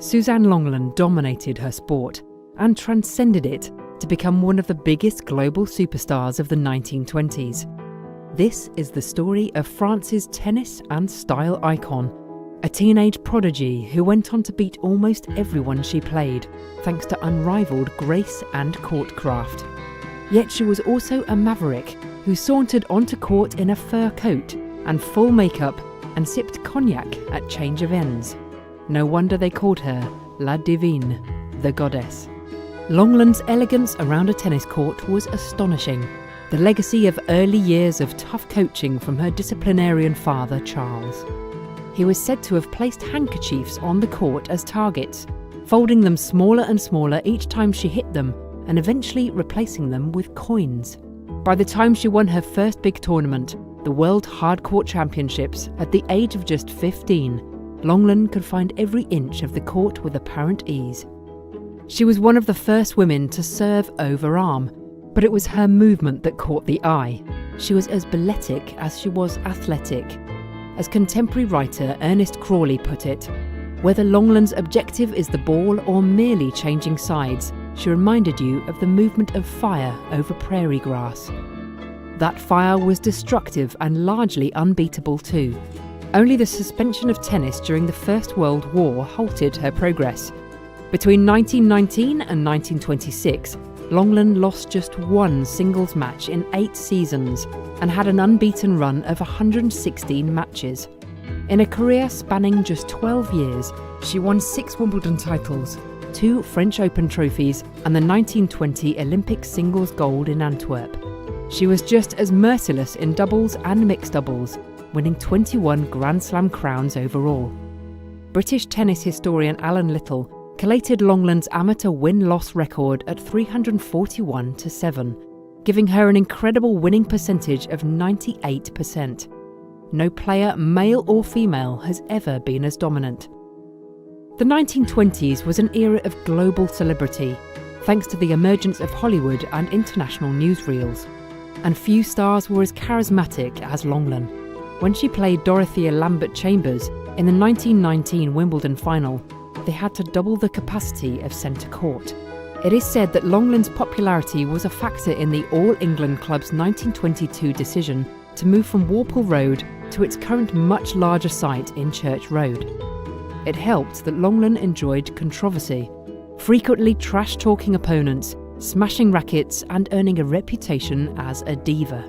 Suzanne Lenglen dominated her sport and transcended it to become one of the biggest global superstars of the 1920s. This is the story of France's tennis and style icon, a teenage prodigy who went on to beat almost everyone she played, thanks to unrivaled grace and courtcraft. Yet she was also a maverick who sauntered onto court in a fur coat and full makeup and sipped cognac at changeovers. No wonder they called her La Divine, the goddess. Lenglen's elegance around a tennis court was astonishing, the legacy of early years of tough coaching from her disciplinarian father, Charles. He was said to have placed handkerchiefs on the court as targets, folding them smaller and smaller each time she hit them, and eventually replacing them with coins. By the time she won her first big tournament, the World Hardcourt Championships, at the age of just 15, Lenglen could find every inch of the court with apparent ease. She was one of the first women to serve overarm, but it was her movement that caught the eye. She was as balletic as she was athletic. As contemporary writer Ernest Crawley put it, whether Lenglen's objective is the ball or merely changing sides, she reminded you of the movement of fire over prairie grass. That fire was destructive and largely unbeatable too. Only the suspension of tennis during the First World War halted her progress. Between 1919 and 1926, Lenglen lost just one singles match in 8 seasons and had an unbeaten run of 116 matches. In a career spanning just 12 years, she won 6 Wimbledon titles, 2 French Open trophies, and the 1920 Olympic singles gold in Antwerp. She was just as merciless in doubles and mixed doubles, winning 21 Grand Slam crowns overall. British tennis historian Alan Little collated Lenglen's amateur win-loss record at 341-7, giving her an incredible winning percentage of 98%. No player, male or female, has ever been as dominant. The 1920s was an era of global celebrity, thanks to the emergence of Hollywood and international newsreels. And few stars were as charismatic as Lenglen. When she played Dorothea Lambert-Chambers in the 1919 Wimbledon final, they had to double the capacity of centre court. It is said that Lenglen's popularity was a factor in the All England Club's 1922 decision to move from Walpole Road to its current much larger site in Church Road. It helped that Lenglen enjoyed controversy, frequently trash-talking opponents, smashing rackets and earning a reputation as a diva.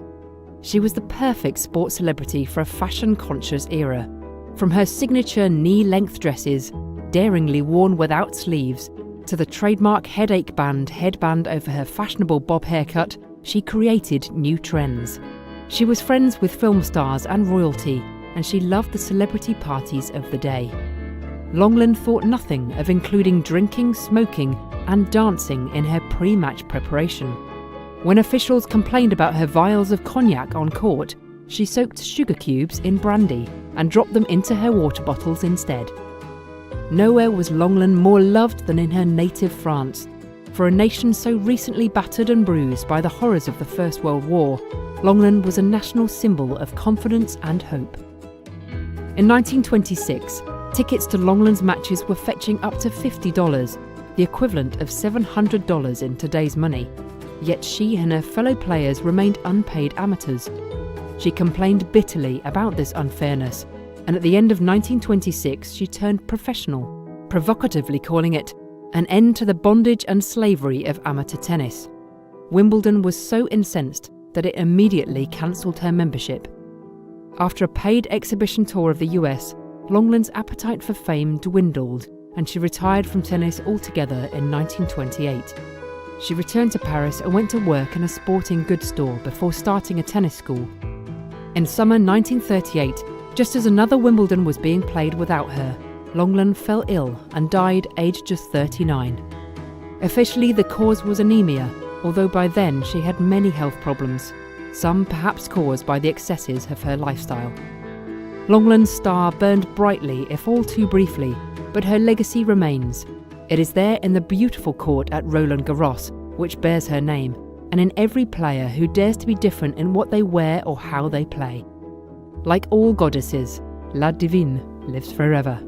She was the perfect sports celebrity for a fashion-conscious era. From her signature knee-length dresses, daringly worn without sleeves, to the trademark headband over her fashionable bob haircut, she created new trends. She was friends with film stars and royalty, and she loved the celebrity parties of the day. Lenglen thought nothing of including drinking, smoking, and dancing in her pre-match preparation. When officials complained about her vials of cognac on court, she soaked sugar cubes in brandy and dropped them into her water bottles instead. Nowhere was Lenglen more loved than in her native France. For a nation so recently battered and bruised by the horrors of the First World War, Lenglen was a national symbol of confidence and hope. In 1926, tickets to Lenglen's matches were fetching up to $50, the equivalent of $700 in today's money. Yet she and her fellow players remained unpaid amateurs. She complained bitterly about this unfairness, and at the end of 1926 she turned professional, provocatively calling it an end to the bondage and slavery of amateur tennis. Wimbledon was so incensed that it immediately cancelled her membership. After a paid exhibition tour of the US, Lenglen's appetite for fame dwindled, and she retired from tennis altogether in 1928. She returned to Paris and went to work in a sporting goods store before starting a tennis school. In summer 1938, just as another Wimbledon was being played without her, Lenglen fell ill and died aged just 39. Officially, the cause was anemia, although by then she had many health problems, some perhaps caused by the excesses of her lifestyle. Lenglen's star burned brightly, if all too briefly, but her legacy remains. It is there in the beautiful court at Roland Garros, which bears her name, and in every player who dares to be different in what they wear or how they play. Like all goddesses, La Divine lives forever.